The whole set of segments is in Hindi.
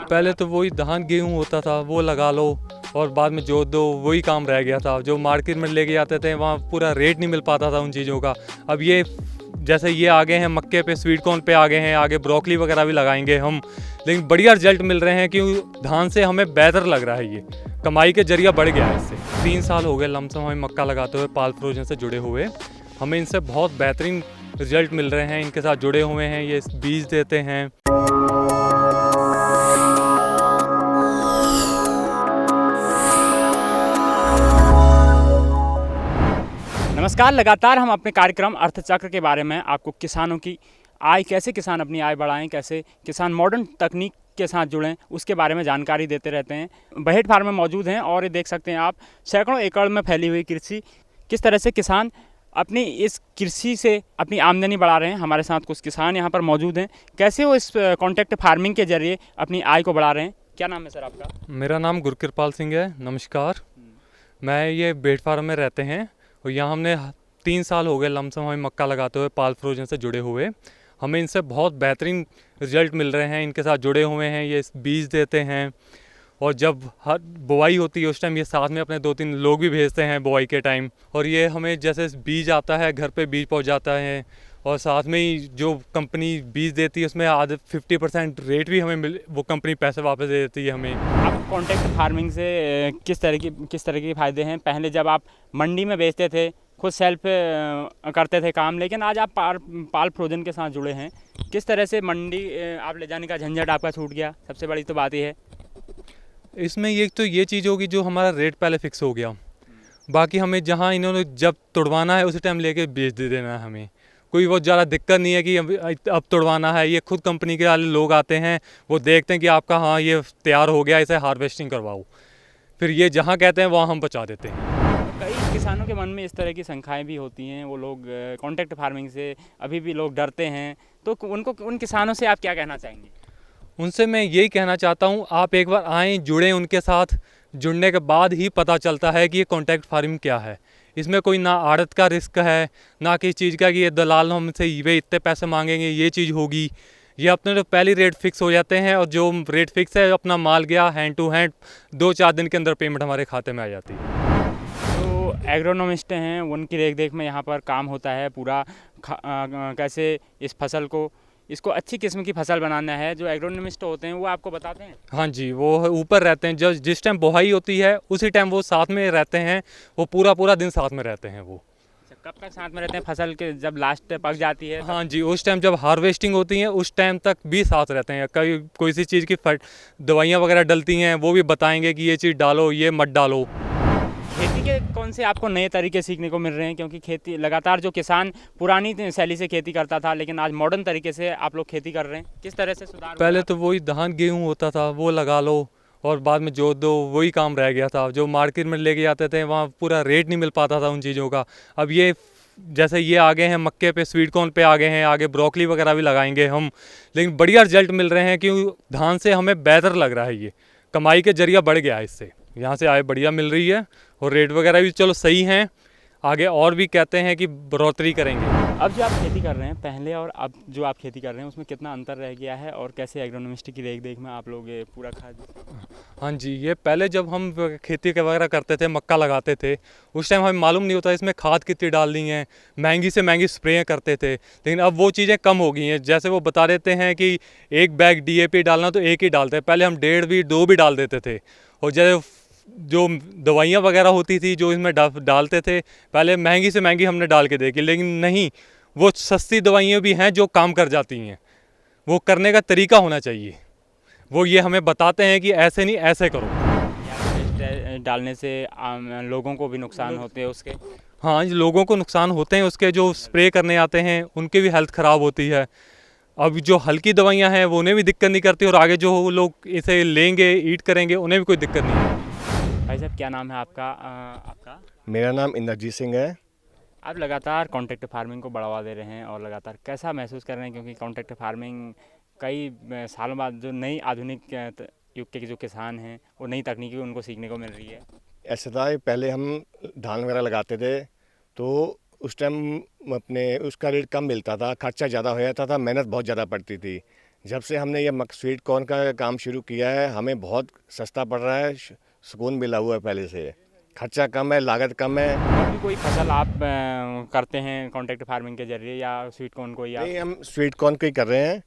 पहले तो वही धान गेहूँ होता था वो लगा लो और बाद में जोत दो, वही काम रह गया था। जो मार्केट में लेके जाते थे वहाँ पूरा रेट नहीं मिल पाता था उन चीज़ों का। अब ये जैसे ये आगे हैं मक्के पे, स्वीट कॉर्न पे आगे हैं, आगे ब्रोकली वगैरह भी लगाएंगे हम, लेकिन बढ़िया रिजल्ट मिल रहे हैं क्योंकि धान से हमें बेहतर लग रहा है। ये कमाई के जरिया बढ़ गया है इससे। 3 साल हो गए लमसम हमें मक्का लगाते हुए, पाल फ्रोजन से जुड़े हुए। हमें इनसे बहुत बेहतरीन रिजल्ट मिल रहे हैं, इनके साथ जुड़े हुए हैं, ये बीज देते हैं। नमस्कार। लगातार हम अपने कार्यक्रम अर्थचक्र के बारे में आपको किसानों की आय, कैसे किसान अपनी आय बढ़ाएं, कैसे किसान मॉडर्न तकनीक के साथ जुड़ें, उसके बारे में जानकारी देते रहते हैं। बहेट फार्म में मौजूद हैं और ये देख सकते हैं आप सैकड़ों एकड़ में फैली हुई कृषि, किस तरह से किसान अपनी इस कृषि से अपनी आमदनी बढ़ा रहे हैं। हमारे साथ कुछ किसान यहाँ पर मौजूद हैं, कैसे वो इस कॉन्ट्रैक्ट फार्मिंग के जरिए अपनी आय को बढ़ा रहे हैं। क्या नाम है सर आपका? मेरा नाम गुरकृपाल सिंह है। नमस्कार। मैं ये बेट फार्म में रहते हैं और यहाँ हमने 3 साल हो गए लमसम हमें मक्का लगाते हुए, पाल फ्रोजन से जुड़े हुए। हमें इनसे बहुत बेहतरीन रिजल्ट मिल रहे हैं, इनके साथ जुड़े हुए हैं, ये बीज देते हैं और जब हर बुआई होती है उस टाइम ये साथ में अपने 2-3 लोग भी भेजते हैं बुआई के टाइम। और ये हमें जैसे बीज आता है घर पे बीज पहुंच जाता है और साथ में ही जो कंपनी बीज देती है उसमें आधे 50% रेट भी हमें वो कंपनी पैसे वापस दे देती है हमें। आप कॉन्ट्रैक्ट फार्मिंग से किस तरह के फ़ायदे हैं? पहले जब आप मंडी में बेचते थे, खुद सेल्फ करते थे काम, लेकिन आज आप पाल फ्रोजन के साथ जुड़े हैं, किस तरह से मंडी आप ले जाने का झंझट आपका छूट गया? सबसे बड़ी तो बात ये है। इसमें ये चीज़ होगी जो हमारा रेट पहले फिक्स हो गया। बाकी हमें जहाँ इन्होंने जब तुड़वाना है उसी टाइम लेके बेच दे देना है। हमें कोई बहुत ज़्यादा दिक्कत नहीं है कि अब तुड़वाना है। ये खुद कंपनी के वाले लोग आते हैं, वो देखते हैं कि आपका हाँ ये तैयार हो गया, इसे हार्वेस्टिंग करवाओ, फिर ये जहाँ कहते हैं वहाँ हम पहुँचा देते हैं। कई किसानों के मन में इस तरह की शंकाएँ भी होती हैं, वो लोग कॉन्ट्रैक्ट फार्मिंग से अभी भी लोग डरते हैं, तो उन किसानों से आप क्या कहना चाहेंगे? उनसे मैं यही कहना चाहता हूँ, आप एक बार आएँ, जुड़ें उनके साथ। जुड़ने के बाद ही पता चलता है कि ये कॉन्ट्रैक्ट फार्मिंग क्या है। इसमें कोई ना आड़त का रिस्क है, ना किसी चीज़ का कि ये दलाल हमसे वे इतने पैसे मांगेंगे, ये चीज़ होगी। ये अपने तो पहले रेट फिक्स हो जाते हैं और जो रेट फिक्स है अपना माल गया हैंड टू हैंड, 2-4 दिन के अंदर पेमेंट हमारे खाते में आ जाती है। जो एग्रोनॉमिस्ट हैं उनकी देख देख में यहाँ पर काम होता है पूरा। कैसे इस फसल को, इसको अच्छी किस्म की फसल बनाना है, जो एग्रोनॉमिस्ट होते हैं वो आपको बताते हैं। हाँ जी, वो ऊपर रहते हैं, जिस टाइम बुआई होती है उसी टाइम वो साथ में रहते हैं, वो पूरा दिन साथ में रहते हैं वो। कब तक साथ में रहते हैं? फसल के जब लास्ट पक जाती है? हाँ जी, उस टाइम जब हार्वेस्टिंग होती है उस टाइम तक भी साथ रहते हैं। कोई सी चीज़ की दवाइयाँ वगैरह डलती हैं वो भी बताएंगे कि ये चीज़ डालो, ये मत डालो। खेती के कौन से आपको नए तरीके सीखने को मिल रहे हैं? क्योंकि खेती लगातार, जो किसान पुरानी शैली से खेती करता था, लेकिन आज मॉडर्न तरीके से आप लोग खेती कर रहे हैं, किस तरह से सुधार? पहले तो वही धान गेहूँ होता था वो लगा लो और बाद में जोत दो, वही काम रह गया था। जो मार्केट में लेके जाते थे वहाँ पूरा रेट नहीं मिल पाता था उन चीज़ों का। अब ये जैसे ये आगे हैं मक्के पे, स्वीट कॉर्न पे आगे हैं, आगे ब्रोकली वगैरह भी लगाएंगे हम, लेकिन बढ़िया रिजल्ट मिल रहे हैं क्योंकि धान से हमें बेहतर लग रहा है। ये कमाई के जरिया बढ़ गया है इससे, यहाँ से आय बढ़िया मिल रही है और रेट वगैरह भी चलो सही हैं। आगे और भी कहते हैं कि बढ़ोतरी करेंगे। अब जो आप खेती कर रहे हैं पहले और अब जो आप खेती कर रहे हैं उसमें कितना अंतर रह गया है, और कैसे एग्रोनॉमिस्ट की देख देख में आप लोग ये पूरा खाद? हाँ जी, ये पहले जब हम खेती वगैरह करते थे, मक्का लगाते थे, उस टाइम हमें मालूम नहीं होता इसमें खाद कितनी डालनी है, महंगी से महंगी स्प्रे करते थे। लेकिन अब वो चीज़ें कम हो गई हैं। जैसे वो बता देते हैं कि 1 बैग DAP डालना तो 1 ही डालते हैं, पहले हम 1.5 भी 2 भी डाल देते थे। और जैसे जो दवाइयाँ वगैरह होती थी जो इसमें डालते थे, पहले महंगी से महंगी हमने डाल के देखी, लेकिन नहीं, वो सस्ती दवाइयाँ भी हैं जो काम कर जाती हैं। वो करने का तरीका होना चाहिए। वो ये हमें बताते हैं कि ऐसे नहीं, ऐसे करो। डालने से लोगों को भी नुकसान होते हैं उसके? हाँ, लोगों को नुकसान होते हैं उसके। जो स्प्रे करने आते हैं उनकी भी हेल्थ ख़राब होती है। अब जो हल्की दवाइयाँ हैं वो उन्हें भी दिक्कत नहीं करती, और आगे जो लोग इसे लेंगे, ईट करेंगे, उन्हें भी कोई दिक्कत नहीं है। भाई साहब, क्या नाम है आपका? मेरा नाम इंद्रजीत सिंह है। आप लगातार कॉन्ट्रैक्ट फार्मिंग को बढ़ावा दे रहे हैं और लगातार कैसा महसूस कर रहे हैं? क्योंकि कॉन्ट्रैक्ट फार्मिंग कई सालों बाद जो नई आधुनिक युग के जो किसान हैं वो नई तकनीकी उनको सीखने को मिल रही है। ऐसा था पहले हम धान वगैरह लगाते थे तो उस टाइम अपने उसका रेट कम मिलता था, खर्चा ज़्यादा हो जाता था, मेहनत बहुत ज़्यादा पड़ती थी। जब से हमने ये स्वीट कॉर्न का काम शुरू किया है, हमें बहुत सस्ता पड़ रहा है, सुकून मिला हुआ है पहले से। खर्चा कम है, लागत कम है। और भी कोई फसल आप करते हैं कॉन्ट्रैक्ट फार्मिंग के जरिए या स्वीट कॉर्न को या? नहीं, हम स्वीट कॉर्न को ही कर रहे हैं।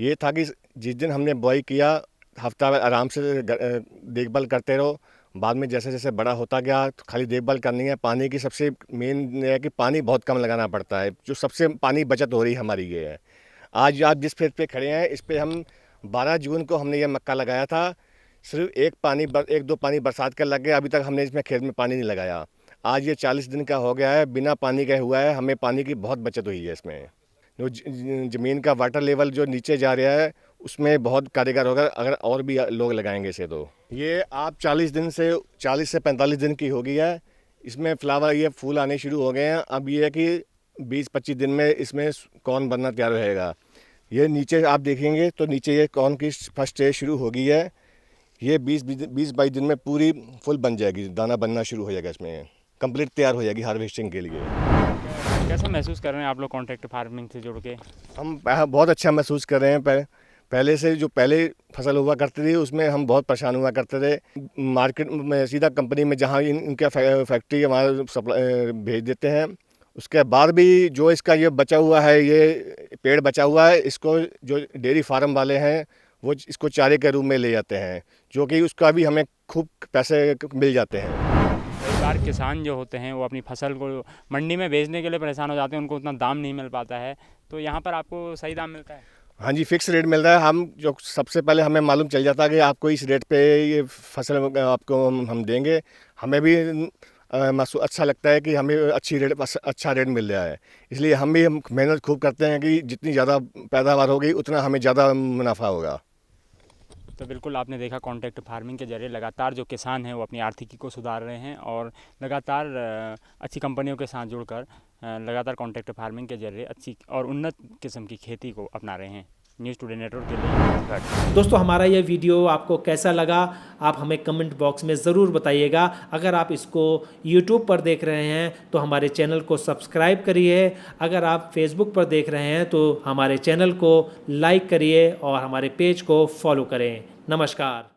ये था कि जिस दिन हमने बुआई किया, हफ्ता आराम से देखभाल करते रहो। बाद में जैसे जैसे बड़ा होता गया तो खाली देखभाल करनी है। पानी की सबसे मेन है कि पानी बहुत कम लगाना पड़ता है, जो सबसे पानी बचत हो रही है हमारी ये है। आज आप जिस खेत पे खड़े हैं, इस पे हम 12 जून को हमने ये मक्का लगाया था। सिर्फ एक दो पानी बरसात का लग गया, अभी तक हमने इसमें खेत में पानी नहीं लगाया। आज ये 40 दिन का हो गया है, बिना पानी के हुआ है। हमें पानी की बहुत बचत हुई है इसमें। जो ज़मीन का वाटर लेवल जो नीचे जा रहा है, उसमें बहुत कारगर होगा अगर और भी लोग लगाएंगे इसे। तो ये आप 40 से 45 दिन की हो गई है। इसमें फ्लावर, ये फूल आने शुरू हो गए हैं। अब ये है कि 20-25 दिन में इसमें कॉर्न बनना तैयार रहेगा। ये नीचे आप देखेंगे तो नीचे ये कॉर्न की फर्स्ट स्टेज शुरू हो गई है। ये 20-22 दिन में पूरी फुल बन जाएगी, दाना बनना शुरू हो जाएगा, इसमें कंप्लीट तैयार हो जाएगी हार्वेस्टिंग के लिए। कैसा महसूस कर रहे हैं आप लोग कॉन्ट्रैक्ट फार्मिंग से जुड़ के? हम बहुत अच्छा महसूस कर रहे हैं। पहले से जो पहले फसल हुआ करती थी उसमें हम बहुत परेशान हुआ करते थे। मार्केट में सीधा कंपनी में जहाँ इनका फैक्ट्री हमारा सप्लाई भेज देते हैं। उसके बाद भी जो इसका ये बचा हुआ है, ये पेड़ बचा हुआ है, इसको जो डेयरी फार्म वाले हैं वो इसको चारे के रूप में ले जाते हैं, जो कि उसका भी हमें खूब पैसे मिल जाते हैं। कई बार किसान जो होते हैं वो अपनी फसल को मंडी में बेचने के लिए परेशान हो जाते हैं, उनको उतना दाम नहीं मिल पाता है, तो यहाँ पर आपको सही दाम मिलता है? हाँ जी, फिक्स रेट मिल रहा है। हम जो सबसे पहले हमें मालूम चल जाता है कि आपको इस रेट पे ये फसल आपको हम देंगे। हमें भी अच्छा लगता है कि हमें अच्छा रेट मिल रहा है। इसलिए हम भी मेहनत खूब करते हैं कि जितनी ज़्यादा पैदावार होगी उतना हमें ज़्यादा मुनाफा होगा। तो बिल्कुल आपने देखा कॉन्ट्रैक्ट फार्मिंग के जरिए लगातार जो किसान हैं वो अपनी आर्थिकी को सुधार रहे हैं और लगातार अच्छी कंपनियों के साथ जुड़कर लगातार कॉन्ट्रैक्ट फार्मिंग के जरिए अच्छी और उन्नत किस्म की खेती को अपना रहे हैं। न्यूज़ टुडे नेटवर्क के लिए दोस्तों, हमारा यह वीडियो आपको कैसा लगा आप हमें कमेंट बॉक्स में ज़रूर बताइएगा। अगर आप इसको YouTube पर देख रहे हैं तो हमारे चैनल को सब्सक्राइब करिए। अगर आप Facebook पर देख रहे हैं तो हमारे चैनल को लाइक करिए और हमारे पेज को फॉलो करें। नमस्कार।